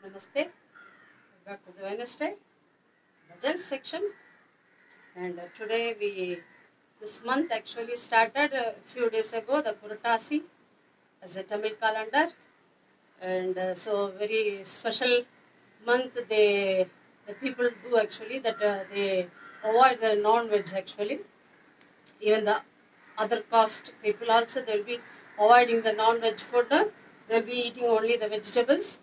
Namaste. Back to the Wednesday Bhajan section, and today this month actually started a few days ago, the Puratasi as a Tamil calendar, and so very special month. The people do actually that they avoid the non-veg actually. Even the other caste people also they will be avoiding the non-veg food. They will be eating only the vegetables.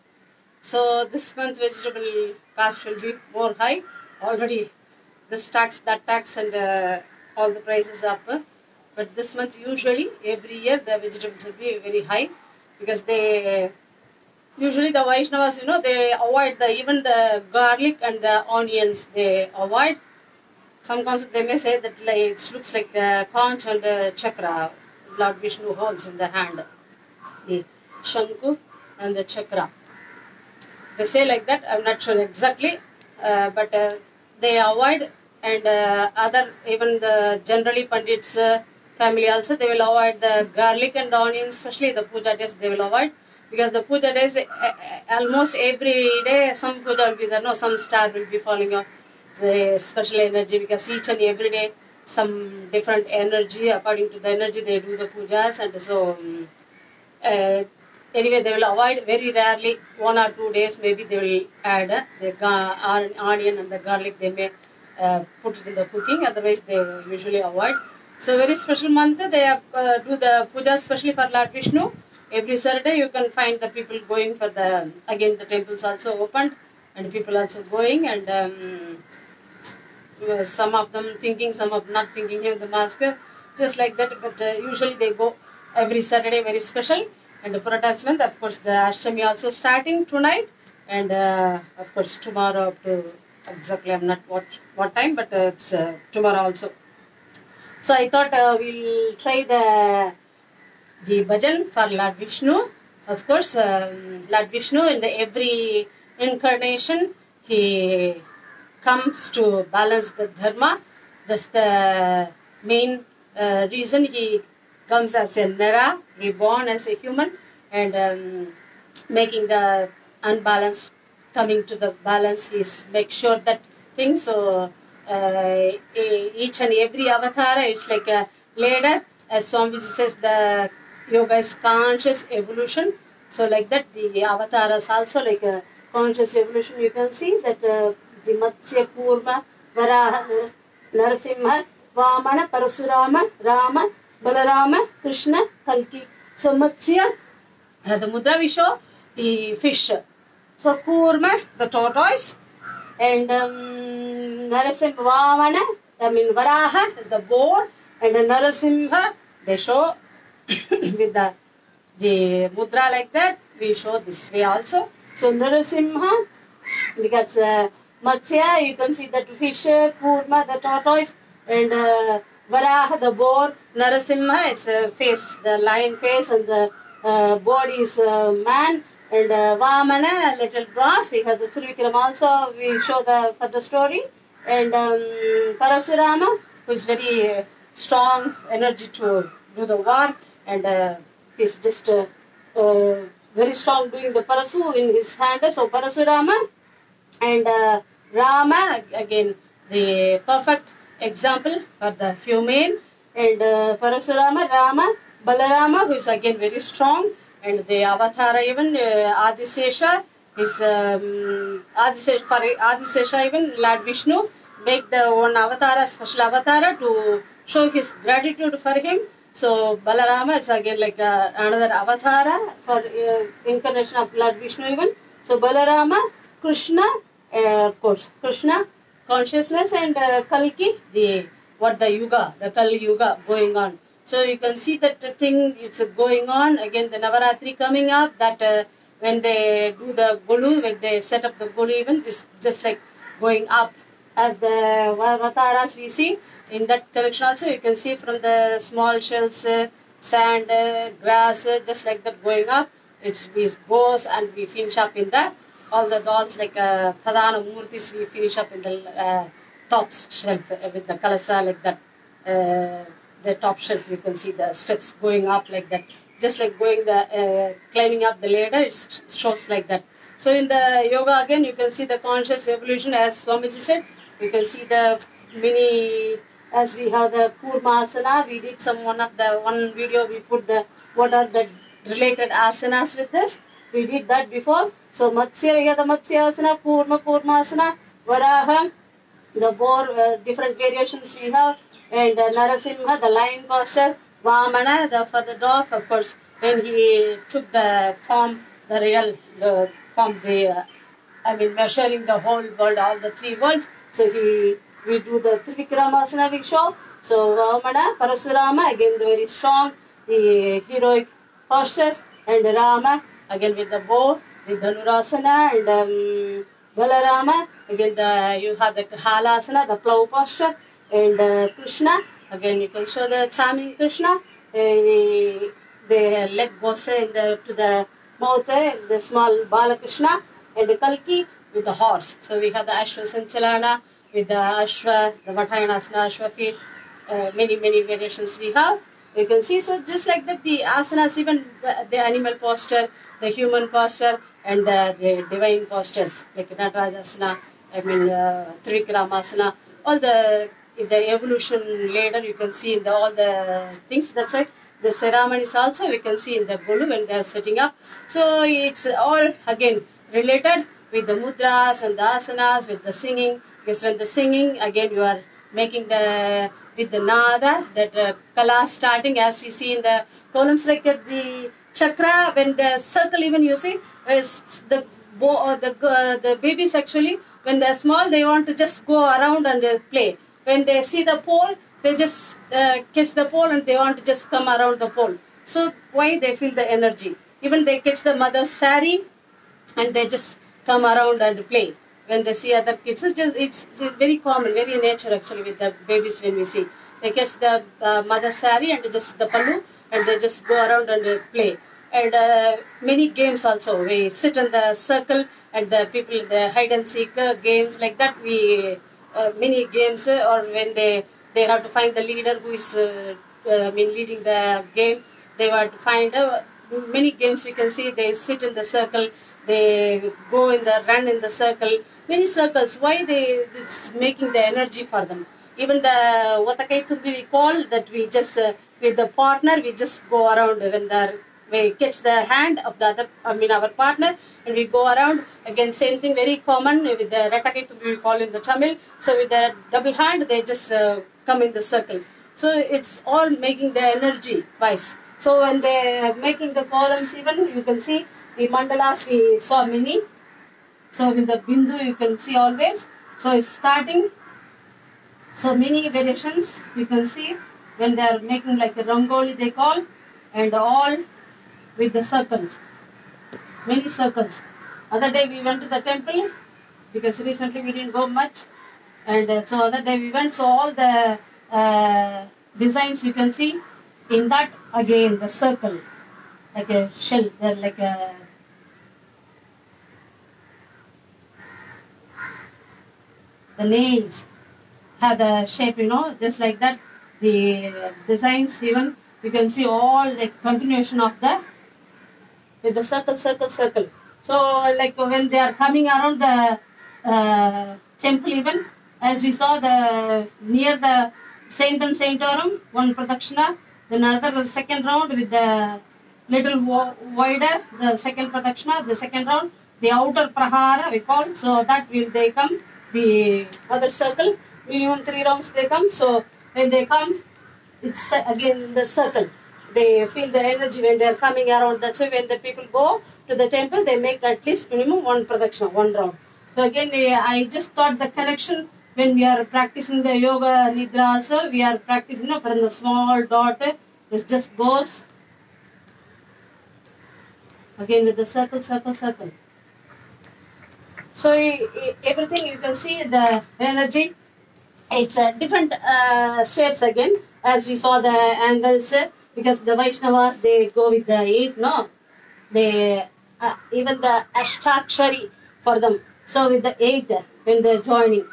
So this month vegetable cost will be more high. Already this tax, that tax, and all the prices up. But this month usually every year the vegetables will be very high because they usually the Vaishnavas they avoid even the garlic and the onions they avoid. Some concept they may say that like, it looks like the conch and the chakra. Lord Vishnu holds in the hand the Shanku and the chakra. They say like that. I'm not sure exactly, but they avoid, and other even the generally Pandits family also they will avoid the garlic and the onions, especially the puja days they will avoid because the puja days almost every day some puja will be there. No, some star will be falling off the special energy because each and every day some different energy according to the energy they do the pujas, and so. Anyway, they will avoid very rarely 1 or 2 days. Maybe they will add the onion and the garlic. They may put it in the cooking. Otherwise, they usually avoid. So very special month. They do the puja especially for Lord Vishnu. Every Saturday you can find the people going for again the temples also opened and people also going, and some of them thinking, some of not thinking in the mosque, just like that. But usually they go every Saturday, very special. And the Puratas month, of course, the Ashtami also starting tonight, and of course tomorrow up to exactly I'm not what time, but it's tomorrow also. So I thought we'll try the bhajan for Lord Vishnu. Of course, Lord Vishnu in every incarnation he comes to balance the dharma. That's the main reason he comes as a Nara, he born as a human, and making the unbalance coming to the balance. He make sure that thing. So each and every avatara is like a ladder. As Swamiji says, the yoga is conscious evolution. So like that, the avatars also like a conscious evolution. You can see that the Matsya, Kurma, Varaha, Narasimha, Vamana, Parasurama, Rama, Balarama, Krishna, Kalki. So Matsya, the Mudra we show, the fish. So Kurma, the tortoise, and Narasimha, Vamana, Varaha is the boar, and Narasimha, they show with the mudra like that, we show this way also. So Narasimha, because Matsya, you can see that fish, Kurma, the tortoise, and Varaha, the boar, Narasimha, it's a face, the lion face, and the body is man, and Vamana, little dwarf. We have the Trivikram also, we show for the story, and Parasurama, who is very strong energy to do the war, and he's just very strong doing the Parasu in his hand. So Parasurama, and Rama, again the perfect example for the humane, and Parasurama, Rama, Balarama, who is again very strong, and the avatara even Adisesha is for Adisesha even Lord Vishnu make the one avatara, special avatara to show his gratitude for him. So Balarama is again like another avatara for incarnation of Lord Vishnu even. So Balarama, Krishna, of course Krishna consciousness, and Kalki, the yuga, the Kali Yuga going on. So you can see that thing it's going on. Again the Navaratri coming up, that when they do the Golu, when they set up the Golu even, it's just like going up as the Vataras we see. In that direction also you can see from the small shells, sand, grass, just like that going up. We goes and we finish up in all the dolls like Pradhana Murtis, we finish up in the top shelf with the Kalasa like that. The top shelf you can see the steps going up like that. Just like climbing up the ladder, it shows like that. So in the yoga again, you can see the conscious evolution as Swamiji said. You can see the mini, as we have the Kurmasana, we did one video, we put what are the related asanas with this. We did that before. So Matsya, we have the Matsyasana, Kurmasana, Varaha, the boar, different variations we have, and Narasimha, the lion posture, Vamana, for the dwarf, of course, when he took the form, the real form, measuring the whole world, all the three worlds. So we do the Trivikramasana we show. So Vamana, Parasurama, again the very strong, the heroic posture, and Rama, again with the bow, the Dhanurasana, and Balarama, again you have the Halasana, the plow posture, and Krishna, again you can show the charming Krishna, the leg goes to the mouth, the small Balakrishna, and the Kalki with the horse. So we have the Ashwa Sanchalana with the Ashwa, the Vatayanasana, Ashwa feet, many variations we have. You can see, so just like that, the asanas, even the animal posture, the human posture, and the divine postures, like Natarajasana, Trivikramasana, all the evolution later you can see in all the things. That's why the ceremonies also we can see in the Golu when they are setting up. So it's all again related with the mudras and the asanas, with the singing. Because when the singing, again you are making with the nada, that kala starting, as we see in the columns, like the chakra, when the circle, even you see, the babies actually, when they're small, they want to just go around and play. When they see the pole, they just catch the pole and they want to just come around the pole. So why? They feel the energy. Even they catch the mother's sari and they just come around and play. When they see other kids, it's very common, very nature actually with the babies. When we see, they catch the mother's sari and just the pallu and they just go around and play. And many games also, we sit in the circle and the people, the hide and seek games like that, we many games, or when they have to find the leader who is leading the game, they have to find many games we can see. They sit in the circle, they go in the run in the circle, many circles. Why it's making the energy for them. Even the Watakai Tumbi we call that, we just with the partner we just go around when we catch the hand of the other, our partner, and we go around. Again, same thing, very common with the Ratakai Tumbi we call in the Tamil. So with the double hand, they just come in the circle. So it's all making the energy wise. So when they're making the columns, even you can see the mandalas, we saw many. So with the bindu, you can see always. So it's starting. So many variations you can see when they are making like a rangoli they call, and all with the circles, many circles. Other day we went to the temple because recently we didn't go much, and so other day we went. So all the designs you can see in that, again the circle, like a shell, they're like a the nails have the shape, just like that. The designs, even you can see all the continuation of with the circle. So like when they are coming around the temple, even as we saw near the Saint and Saintorum, one pradakshina, then another the second round with the little wider, the second pradakshina, the second round, the outer prahara we call. So that they come, the other circle, minimum 3 rounds they come. So when they come, it's again the circle. They feel the energy when they are coming around. That's why when the people go to the temple, they make at least minimum 1 pradakshina, 1 round. So again, I just thought the connection when we are practicing the yoga nidra also, we are practicing from the small dot. It just goes again with the circle. So everything you can see the energy. It's different shapes again, as we saw the angles, because the Vaishnavas, they go with the 8, no? They even the Ashtakshari for them. So with the 8, when they're joining,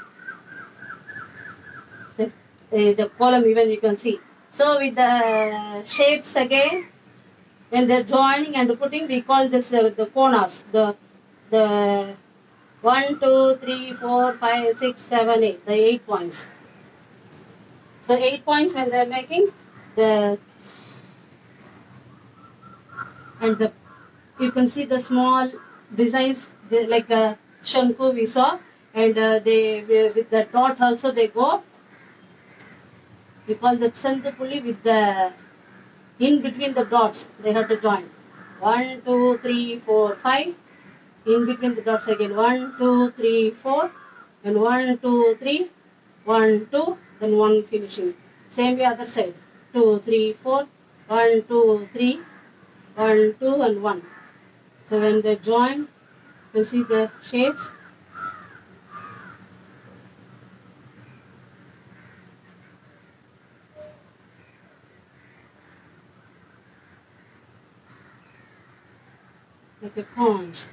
the column even you can see. So with the shapes again, when they're joining and putting, we call this the konas, the the 1, 2, 3, 4, 5, 6, 7, 8, the 8 points. So 8 points when they are making the, and the, you can see the small designs like a Shanku we saw, and they with the dot also they go. We call that Sandapuli with the, in between the dots they have to join. 1, 2, 3, 4, 5. In between the dots again 1, 2, 3, 4, and 1, 2, 3, 1, 2, then 1 finishing. Same way other side 2, 3, 4, 1, 2, 3, 1, 2, and 1. So when they join, you see the shapes. Like a conch.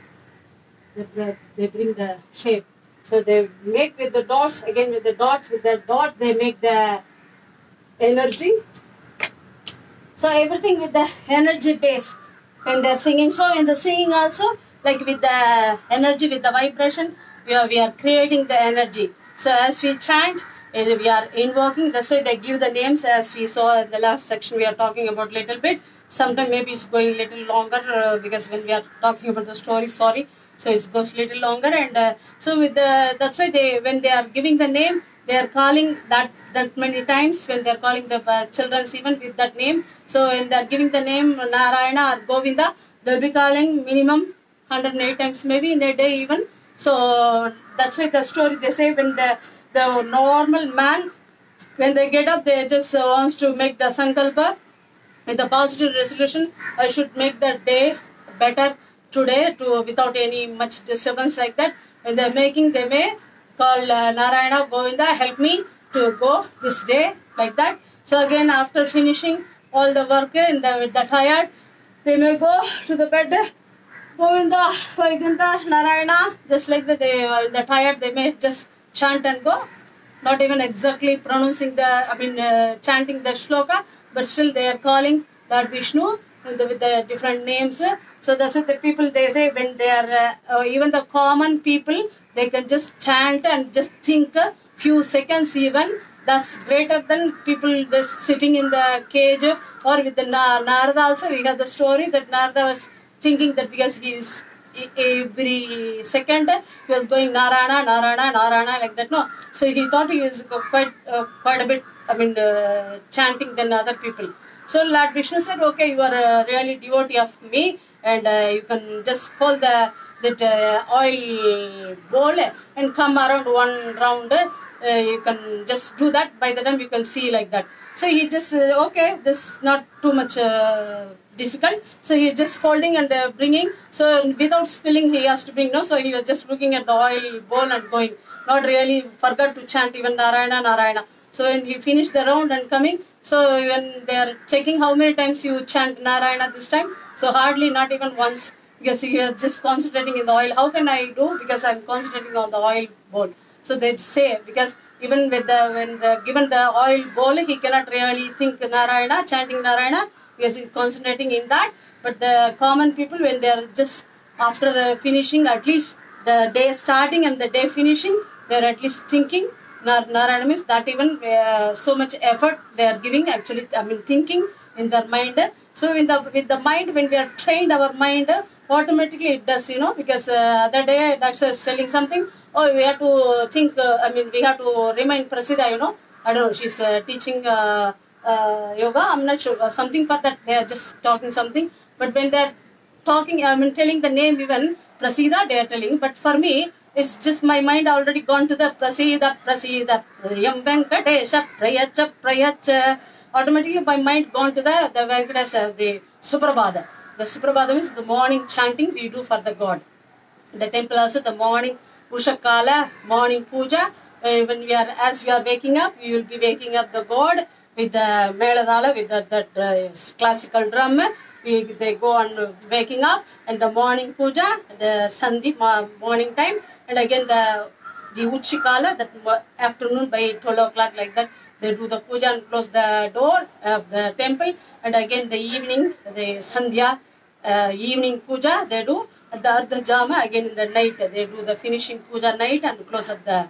They bring the shape. So they make with the dots, again with the dots they make the energy. So everything with the energy base when they're singing. So in the singing also, like with the energy, with the vibration, we are creating the energy. So as we chant, we are invoking. That's why they give the names, as we saw in the last section. We are talking about little bit. Sometimes maybe it's going a little longer because when we are talking about the story, sorry. So it goes a little longer, and so with the, that's why they, when they are giving the name, they are calling that many times. When they are calling the children even with that name, so when they are giving the name Narayana or Govinda, they'll be calling minimum 108 times, maybe in a day even. So that's why the story they say, when the normal man, when they get up, they just wants to make the sankalpa with a positive resolution. I should make the day better today, to without any much disturbance like that. When they're making, they may call Narayana, Govinda, help me to go this day, like that. So again, after finishing all the work with the tired, they may go to the bed, Govinda, Vaikuntha, Narayana, just like that. They are the tired, they may just chant and go, not even exactly pronouncing the, chanting the shloka, but still they are calling Lord Vishnu with the different names. So that's what the people, they say, when they are, even the common people, they can just chant and just think a few seconds even. That's greater than people just sitting in the cage. Or with the Narada also, we have the story that Narada was thinking that because he is every second he was going Narayana, Narayana, Narayana, like that. No, so he thought he was quite a bit, chanting than other people. So Lord Vishnu said, okay, you are really devotee of me, and you can just hold that oil bowl and come around one round. You can just do that. By the time you can see like that. So he just okay, this is not too much difficult. So he just holding and bringing. So without spilling, he has to bring. No, so he was just looking at the oil bowl and going. Not really forgot to chant even Narayana, Narayana. So when he finished the round and coming, so when they are checking how many times you chant Narayana this time, so hardly, not even once, because you are just concentrating in the oil. How can I do? Because I'm concentrating on the oil bowl. So they say, because even with when given the oil bowl, he cannot really think Narayana, chanting Narayana, because he's concentrating in that. But the common people, when they are just after finishing, at least the day starting and the day finishing, they are at least thinking Narayana, means that even so much effort they are giving, actually, thinking in their mind. So with the mind, when we are trained our mind, automatically it does, because other day that's telling something, oh, we have to think, we have to remind Prasida, I don't know, she's teaching yoga, I'm not sure, something for that, they are just talking something. But when they are talking, telling the name even, Prasida, they are telling, but for me, it's just my mind already gone to the Prasida, Prayam Venkatesha, Prayacha. Automatically my mind gone to the Venkatesha, the Suprabhada. The Suprabhada means the morning chanting we do for the God. The temple also, the morning Ushakala, morning puja. When as we are waking up, we will be waking up the God with the Meladala, with that classical drum. They go on waking up, and the morning puja, the Sandhi morning time, and again the Uchikala, that afternoon by 12 o'clock, like that, they do the puja and close the door of the temple, and again the evening, the Sandhya, evening puja they do. at the Ardha Jama, again in the night, they do the finishing puja night and close up the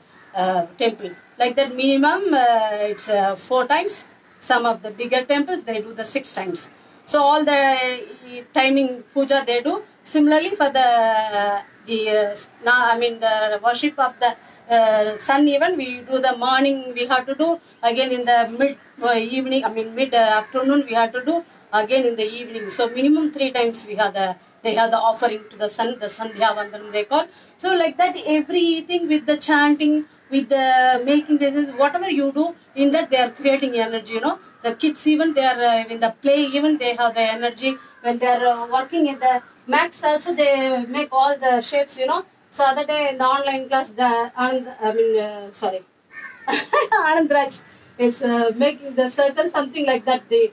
temple. Like that, minimum it's 4 times. Some of the bigger temples, they do the 6 times. So all the timing puja they do. Similarly for the worship of the sun, even we do the morning, we have to do again in the mid afternoon we have to do again in the evening. So minimum 3 times they have the offering to the sun, the Sandhya Vandanam they call. So like that, everything with the chanting, with the making this, whatever you do, in that they are creating energy, The kids even, they are in the play, even they have the energy. When they are working in the max also, they make all the shapes, So other day in the online class, the Anand Raj is making the circle, something like that. The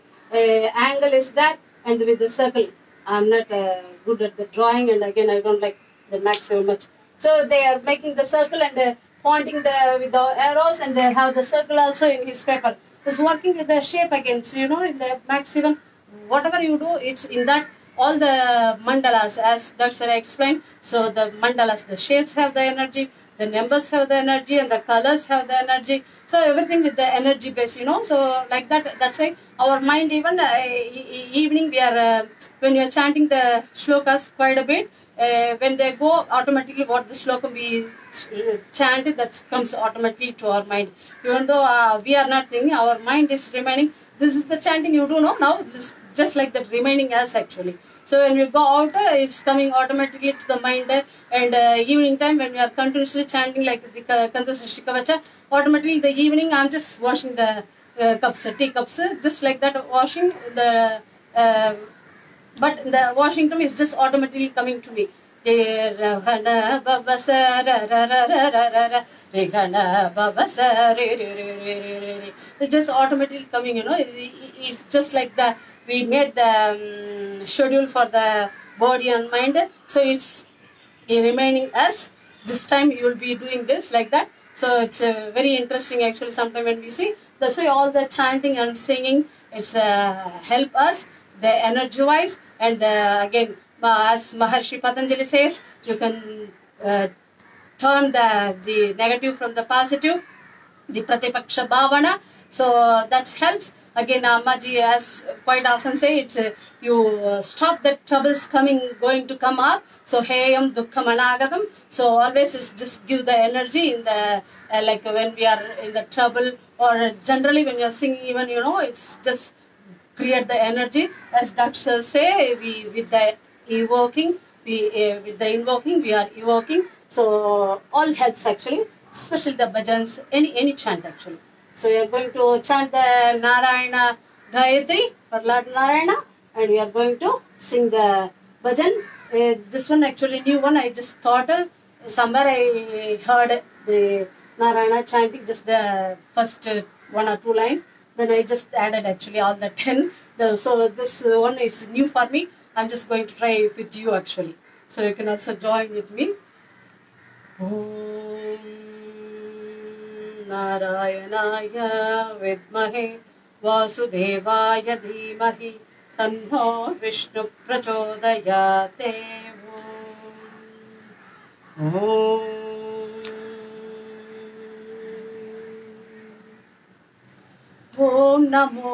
angle is that, and with the circle. I'm not good at the drawing, and again, I don't like the max so much. So they are making the circle and pointing with the arrows, and they have the circle also in his paper. It's working with the shape again. So, in the max, even whatever you do, it's in that. All the mandalas, as Dr. explained, so the mandalas, the shapes have the energy, the numbers have the energy, and the colors have the energy. So everything with the energy base, So like that, that's why our mind, even evening, we are when we are chanting the shlokas quite a bit. When they go, automatically what the sloka we chanted, that comes automatically to our mind. Even though we are not thinking, our mind is remaining. This is the chanting you do now. This just like that remaining as actually. So when we go out, it's coming automatically to the mind. And evening time, when we are continuously chanting like the Kanda Srishti Kavacha, automatically the evening I'm just washing the cups, tea cups, just like that, washing the. But the Washington is just automatically coming to me. It's just automatically coming, It's just like we made the schedule for the body and mind. So it's remaining as this time you will be doing this like that. So it's very interesting actually. Sometimes when we see, that's why all the chanting and singing, it's help us the energy wise. And again, as Maharshi Patanjali says, you can turn the negative from the positive, the Pratipaksha Bhavana. So that helps. Again, Ammaji, as quite often say, it's you stop the troubles going to come up. So Heyam Dukkham Anagatam. So always just give the energy in the like when we are in the trouble, or generally when you are singing, even it's just create the energy. As doctors say, we with the invoking, with the invoking, we are evoking. So all helps actually, especially the bhajans, any chant actually. So we are going to chant the Narayana Gayatri for Lord Narayana, and we are going to sing the bhajan. This one actually new one. I just thought somewhere I heard the Narayana chanting just the first 1 or 2 lines. Then I just added actually all the 10. So this one is new for me. I'm just going to try it with you actually. So you can also join with me. Om Narayanaya Vidmahe Vasudevaya Dhimahi Tanno Vishnu Prachodayate. Om Namo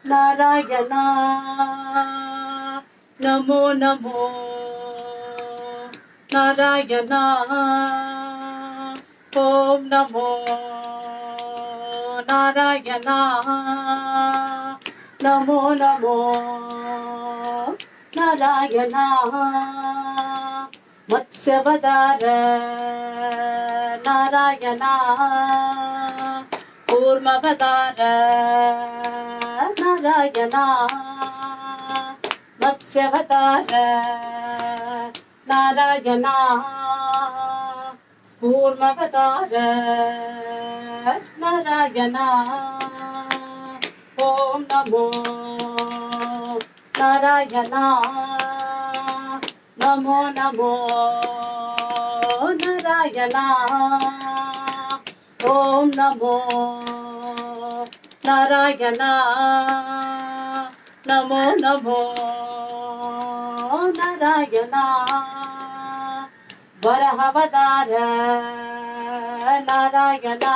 Narayana, Namo Namo Narayana, Om Namo Narayana, Namo Namo Narayana, Matsyavadara Narayana, Kurmavadara Narayana, Matsyavadara Narayana, Kurmavadara Narayana. Om Namo Narayana, Namo Namo Narayana. Om Namo Narayana, Namo Namo Narayana. Narayana Varahavadara Narayana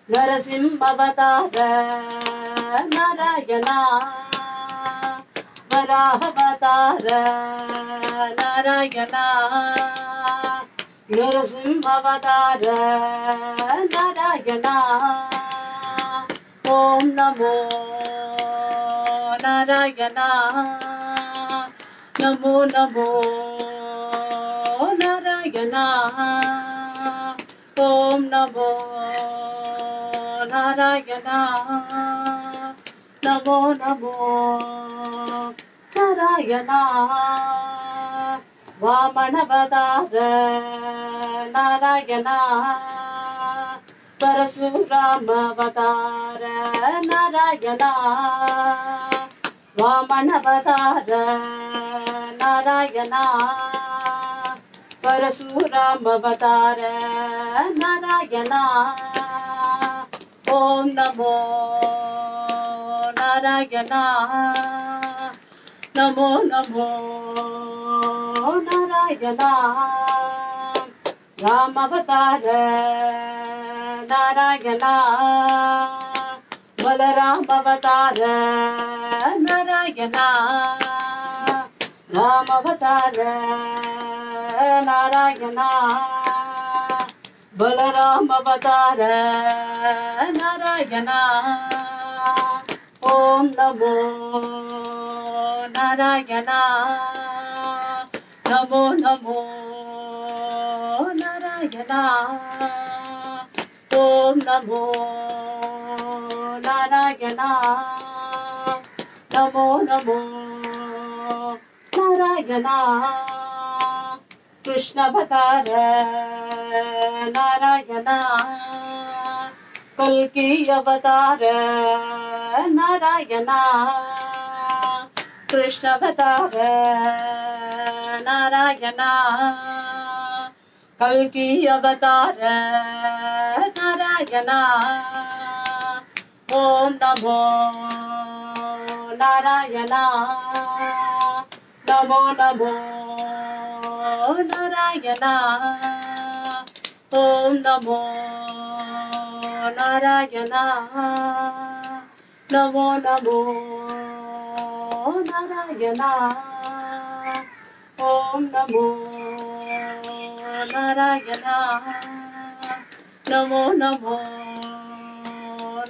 Narasimhavadara Narayana Varahavadara Narayana Narasimhavadara Narayana Om Namo Narayana Namo Namo Narayana Om Namo Narayana Namo Namo Narayana Vamanavadara Narayana Parasuramavadara Narayana Vamanavadara Narayana Parasuramavadara Narayana Om Namo Narayana Namo Namo Narayana Ramavadara Narayana Balaramavadara Narayana Ramavadara Narayana Balaramavadara Narayana Om Namo Narayana Namo Namo Narayana Om Namo Narayana Namo Namo Narayana Krishna Bhatara Narayana Kalki Avatara Narayana Krishna Bhatara Narayana Kalki Avatara Narayana Om Namo Narayana Namo Namo Narayana Om Namo Narayana Namo Namo Narayana Om Namo Narayana Namo Namo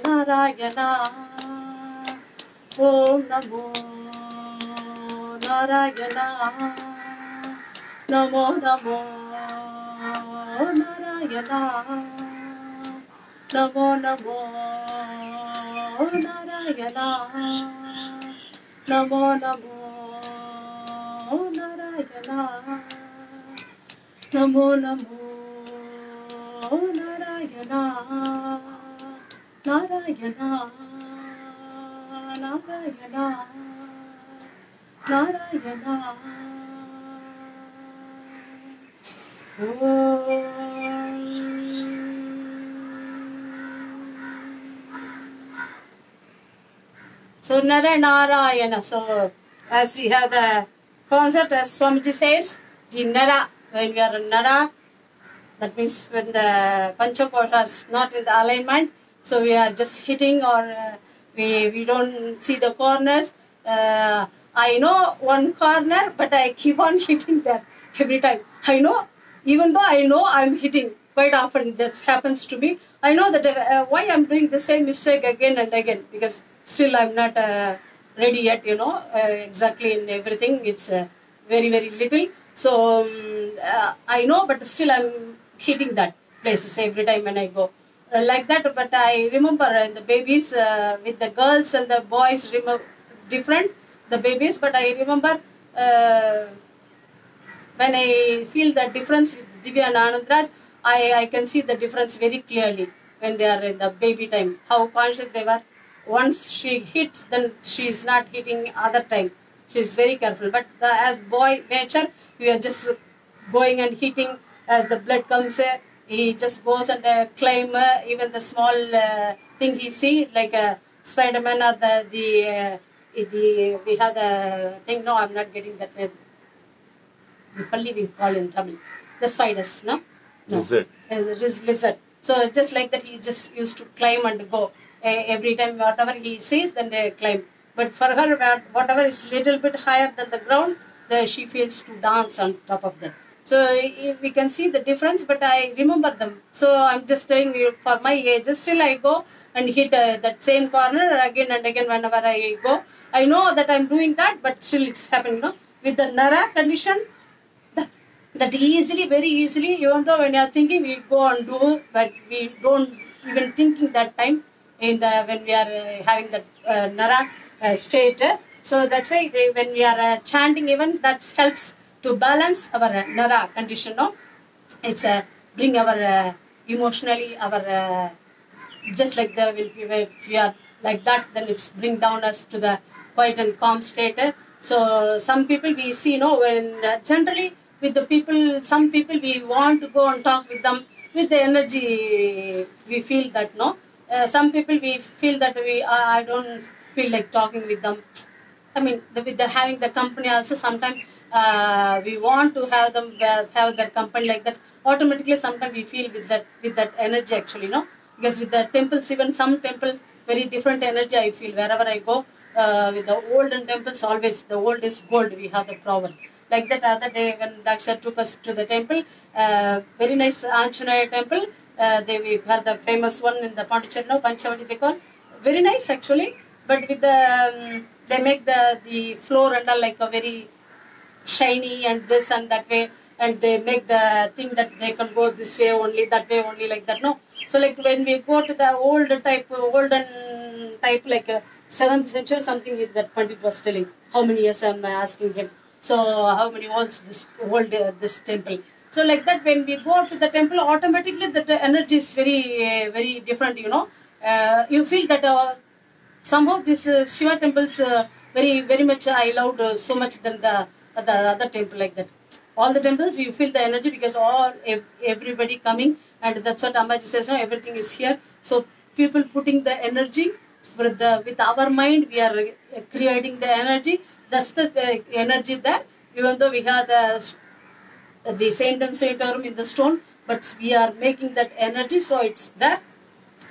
Narayana Om Namo Narayana Namo Namo Narayana Namo Namo Narayana Namo Namo Narayana Namo Namo Narayana Narayana Narayana Narayana So Narayana. So as we have the concept, as Swamiji says, the Nara, when we are in Nara, that means when the Panchakosha is not in the alignment, so we are just hitting, or we don't see the corners. I know one corner, but I keep on hitting there every time. I know, even though I know I'm hitting quite often, this happens to me. I know that why I'm doing the same mistake again and again, because still I'm not ready yet, exactly in everything. It's very, very little. So I know, but still I'm hitting that places every time when I go. Like that, but I remember the babies with the girls and the boys different, the babies, but I remember when I feel the difference with Divya and Anandraj, I can see the difference very clearly when they are in the baby time, how conscious they were. Once she hits, then she is not hitting other time. She is very careful. But as boy nature, we are just going and hitting as the blood comes. He just goes and climb even the small thing he see, like a Spider-Man or the we have the thing. No, I'm not getting that name. The palli we call in Tamil. The spiders, no? No. Lizard. Lizard. So just like that, he just used to climb and go. Every time, whatever he sees, then they climb. But for her, whatever is little bit higher than the ground, she feels to dance on top of that. So we can see the difference, but I remember them. So I'm just telling you, for my age, still I go and hit that same corner again and again whenever I go. I know that I'm doing that, but still it's happening, no? With the Nara condition, that easily, very easily, even though when you are thinking, we go and do, but we don't even thinking that time when we are having that Nara state. So that's why when we are chanting, even that helps to balance our Nara condition. No, it's bring our emotionally our just like the if we are like that, then it's bring down us to the quiet and calm state. So some people we see, when generally with the people, some people we want to go and talk with them with the energy. We feel that some people we feel that I don't feel like talking with them. I mean, with the having the company also sometimes we want to have them have their company like that. Automatically, sometimes we feel with that energy actually, because with the temples, even some temples, very different energy I feel wherever I go. With the olden temples, always the old is gold. We have the proverb. Like that other day when Daksha took us to the temple, very nice Anjanaya temple. We have the famous one in the Pondicherry, Panchavati they call. Very nice actually, but with the they make the floor and all like a very shiny and this and that way, and they make the thing that they can go this way only, that way only, like that. No, so like when we go to the olden type like 7th century something that Pandit was telling. How many years I'm asking him. So how many walls this old this temple. So like that when we go to the temple, automatically the energy is very very different. You feel that somehow this Shiva temples very very much I loved so much than the other temple like that. All the temples you feel the energy because everybody coming, and that's what Ambaji says. No, everything is here. So people putting the energy with our mind, we are creating the energy. That's the energy there. Even though we have the saint and saintorum in the stone, but we are making that energy, so it's there.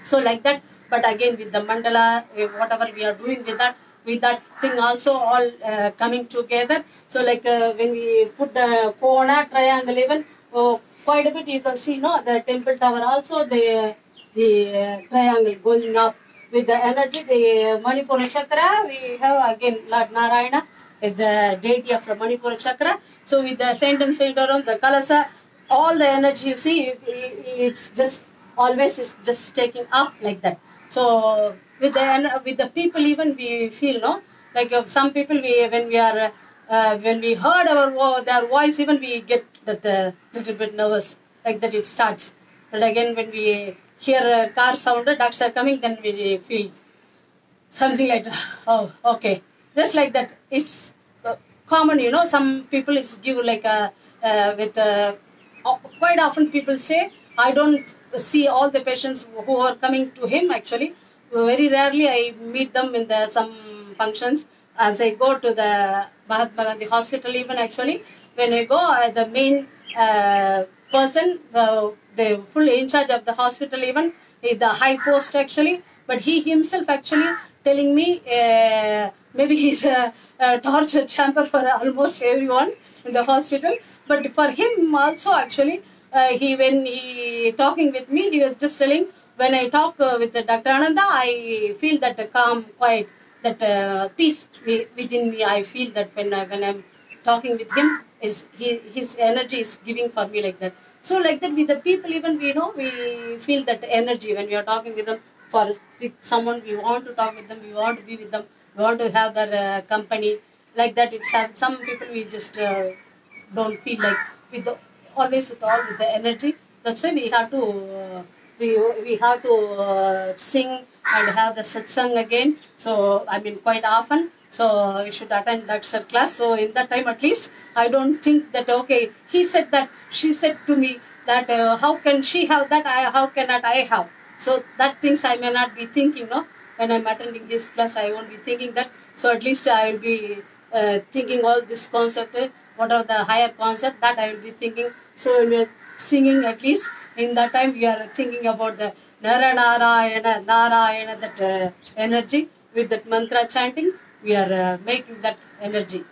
So like that, but again with the mandala, whatever we are doing with that thing also all coming together. So like when we put the Kona triangle even, quite a bit you can see, the temple tower also, the triangle going up with the energy. The Manipura chakra, we have again Lord Narayana is the deity of the Manipura chakra. So with the saint and saintorum, the Kalasa, all the energy you see, it's just always is just taking up like that. So with the people even we feel, like some people when we heard their voice, even we get that little bit nervous, like that it starts. But again when we hear a car sound, ducks are coming, then we feel something like oh okay, just like that. It's common, some people it's give like quite often people say I don't see all the patients who are coming to him actually. Very rarely I meet them in some functions. As I go to the Mahatma Gandhi hospital even actually, when I go, the main person, the full in charge of the hospital even, is the high post actually, but he himself actually telling me maybe he's a torture chamber for almost everyone in the hospital. But for him also actually, when he talking with me, he was just telling, when I talk with Dr. Ananda, I feel that calm, quiet, that peace within me. I feel that when I'm talking with him, his energy is giving for me like that. So like that with the people, even we feel that energy when we are talking with them. With someone, we want to talk with them, we want to be with them, we want to have their company. Like that, some people we just don't feel like always with the energy. That's why we have to sing and have the satsang again. So I mean quite often. So we should attend that class. So in that time at least, I don't think that okay, he said that, she said to me that how can she have that? How cannot I have? So that things I may not be thinking, when I'm attending his class, I won't be thinking that. So at least I will be thinking all this concept, what are the higher concept that I will be thinking. So when we are singing, at least in that time we are thinking about the Naranarayana, Narayana, that energy with that mantra chanting. We are making that energy.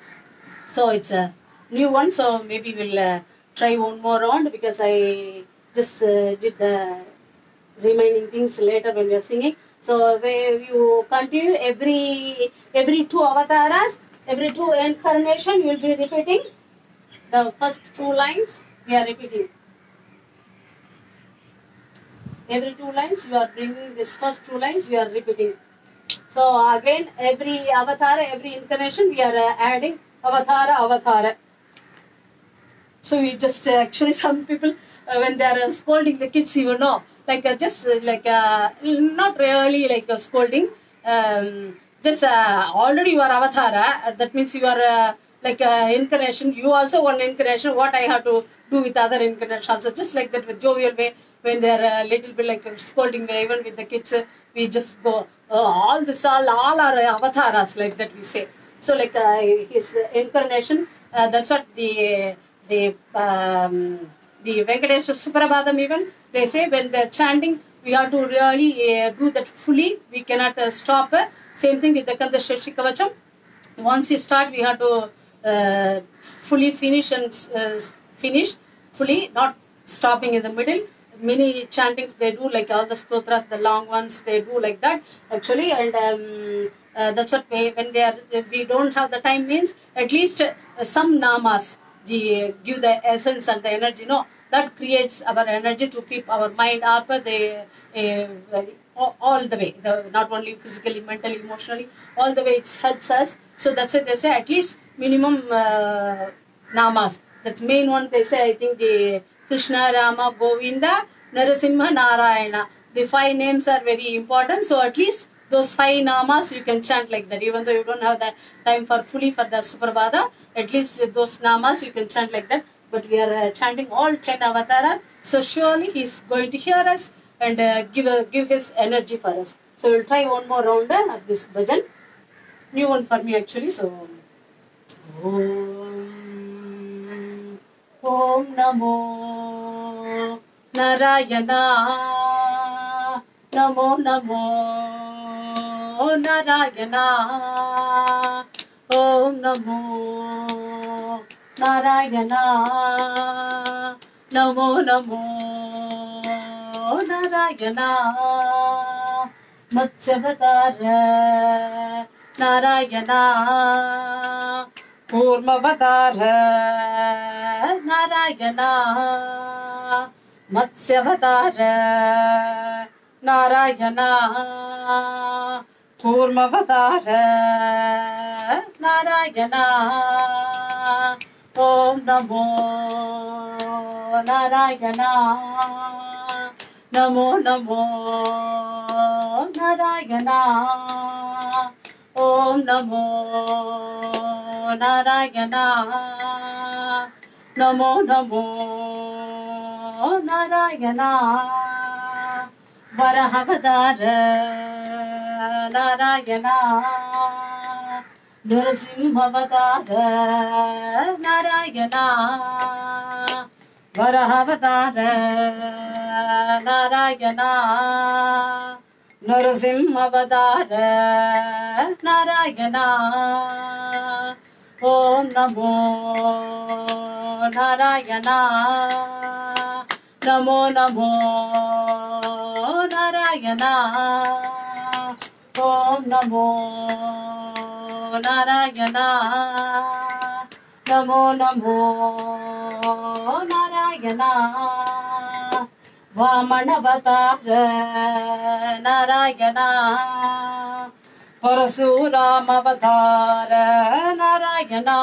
So it's a new one. So maybe we'll try one more round because I just did the remaining things later when we are singing. So where you continue every two avataras, every two incarnation, you will be repeating the first two lines. We are repeating. Every two lines you are bringing this first two lines. You are repeating. So again, every avatar, every incarnation, we are adding avatara. So we just actually some people when they are scolding the kids, you know, like just like not really like scolding. Just already you are avatara. That means you are like incarnation. You also one incarnation. What I have to do with other incarnation also. Just like that with jovial way when they are a little bit like scolding way. Even with the kids, we just go all are avatars like that we say. So like his incarnation. That's what the Venkateswara Suprabhadam even, they say when they're chanting, we have to really do that fully. We cannot stop. Same thing with the Kanda Shashi Kavacham. Once you start, we have to fully finish and finish fully, not stopping in the middle. Many chantings they do, like all the stotras, the long ones, they do like that actually. And that's what when we don't have the time means at least some namas give the essence and the energy, no, that creates our energy to keep our mind up all the way, not only physically, mentally, emotionally, all the way it helps us. So that's why they say at least minimum namas. That's main one. They say I think the Krishna, Rama, Govinda, Narasimha, Narayana. The 5 names are very important. So at least those 5 namas you can chant like that. Even though you don't have the time for the Suprabhada, at least those namas you can chant like that. But we are chanting all 10 avataras. So surely he is going to hear us and give his energy for us. So we'll try one more round of this bhajan. New one for me actually. So Om Namo Narayana, Namo Narayana, Om Namo Narayana, Namo Narayana, Matsyavatara Narayana, Kurmavatara Narayana, Matsyavatara Narayana, Kurmavatara Narayana, Om Namo Narayana, Namo Narayana, Om Namo Narayana, Namo Narayana, Varahavadara Narayana, Narasimhavadara Narayana, Varahavadara Narayana, Narasimhavadara Narayana, Om Namo Narayana, Namo Narayana, Om Namo Narayana, Namo Narayana, Vamanavatar Narayana, Parasuramavatar Narayana,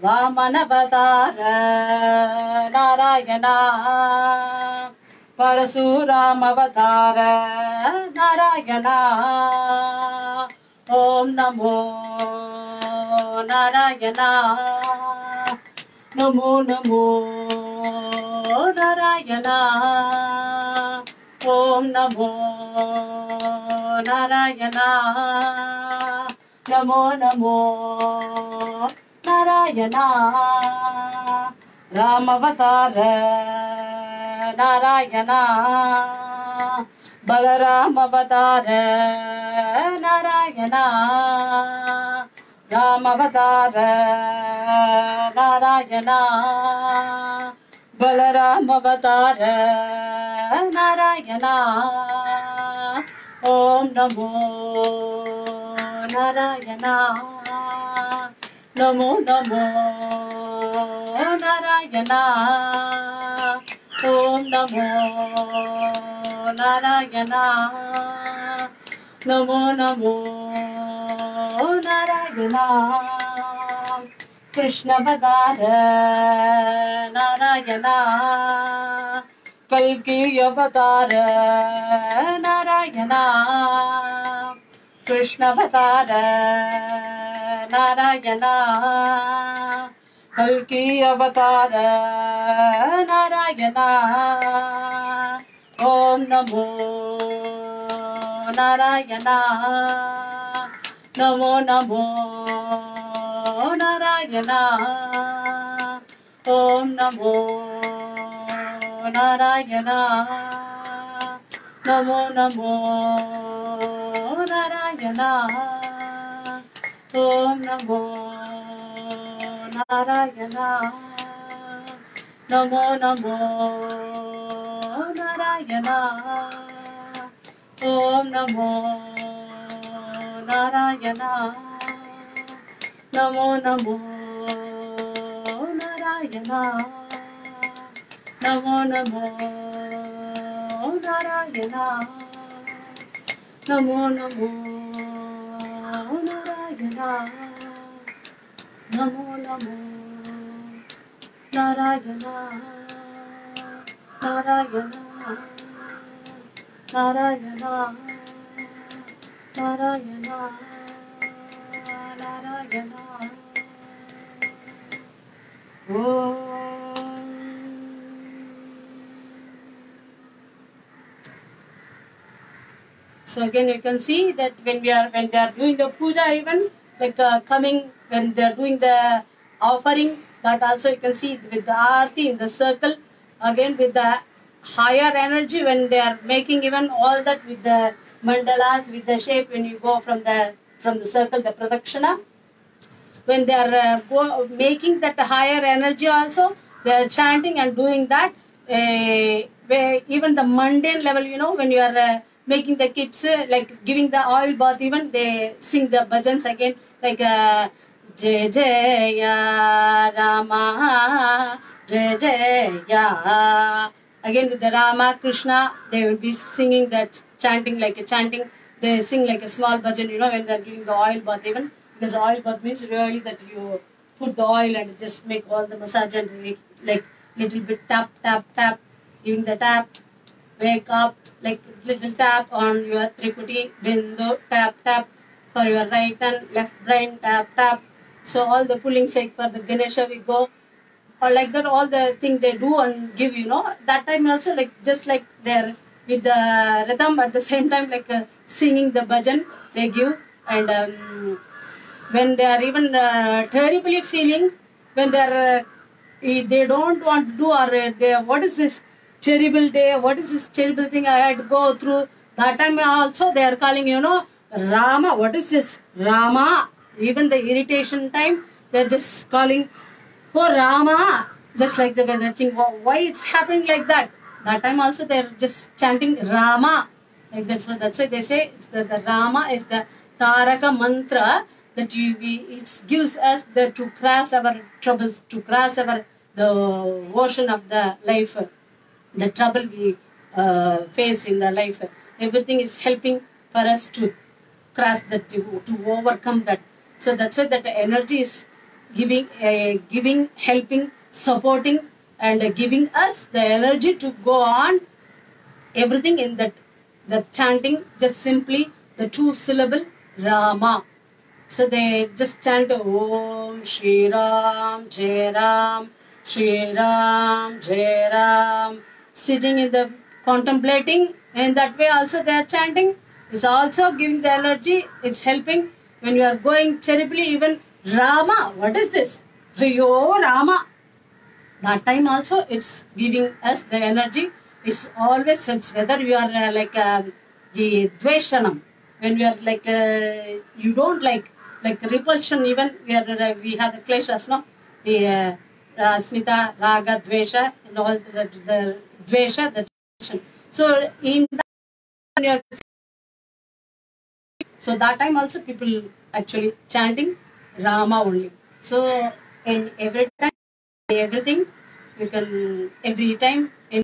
Vamanavatar Narayana, Parasuramavatar Narayana, Om Namo Narayana, Namo Narayana, Om Namo Narayana. Namo Namo Narayana. Ramavatara Narayana. Balaramavatara Narayana. Ramavatara Narayana. Balaramavatara Narayana. Om Namo Narayana. Namo Namo Narayana. Om Namo Narayana. Namo Namo Narayana. Krishna Avadara Narayana. Kalki Avadara Narayana. Krishna Avadara Narayana. Kalki Avadara Narayana. Om Namo Narayana. Namo Namo Narayana. Om Namo Narayana. Namo Namo Narayana. Om Namo Narayana. Namo Namo Narayana. Om Namo Narayana. Namo Namo Narayana. Namo Namo Narayana. Namo Namo Narayana. Namo Namo Narayana. Narayana. Narayana. Narayana. Narayana. Om. So again, you can see that when they are doing the puja, even like coming when they are doing the offering, that also you can see with the aarti in the circle. Again with the higher energy when they are making even all that with the mandalas, with the shape when you go from the circle, the pradakshina. When they are making that higher energy also, they are chanting and doing that. Where even the mundane level, when you are making the kids like giving the oil bath, even they sing the bhajans again like Jai Jaya Rama, Jai Jaya. Again with the Rama, Krishna, they will be singing that, chanting like a chanting. They sing like a small bhajan, when they are giving the oil bath even. Because oil bath means really that you put the oil and just make all the massage and like little bit tap, tap, tap, giving the tap, wake up, like little tap on your Trikuti, Bindu, tap, tap for your right and left brain, tap, tap. So all the pulling sake for the Ganesha we go, or like that all the thing they do and give, that time also like just like they're with the rhythm at the same time like singing the bhajan they give. And when they are even terribly feeling, when they don't want to do, or they, what is this terrible day, what is this terrible thing I had to go through, that time also they are calling, Rama, what is this Rama, even the irritation time they're just calling, oh Rama, just like the way they think, why it's happening like that. That time also they're just chanting Rama like that. So that's why they say the Rama is the Taraka mantra that it gives us to cross our troubles, to cross the ocean of the life, the trouble we face in the life. Everything is helping for us to cross that, to overcome that. So that's why that energy is giving, helping, supporting, and giving us the energy to go on everything in that, the chanting, just simply the 2-syllable Rama. So they just chant Om Shri Ram Jai Ram, Shri Ram Jai Ram, sitting in the contemplating, and that way also they are chanting. It's also giving the energy. It's helping when you are going terribly. Even Rama, what is this? Yo, Rama. That time also it's giving us the energy. It's always helps. Whether you are the Dveshanam, when we are you don't like repulsion. Even we have the kleshas, no, the Asmita, Raga, Dvesha, and all the Dvesha, the tension. So in that, when you are, so that time also people actually chanting Rama only. So in every time, everything you can every time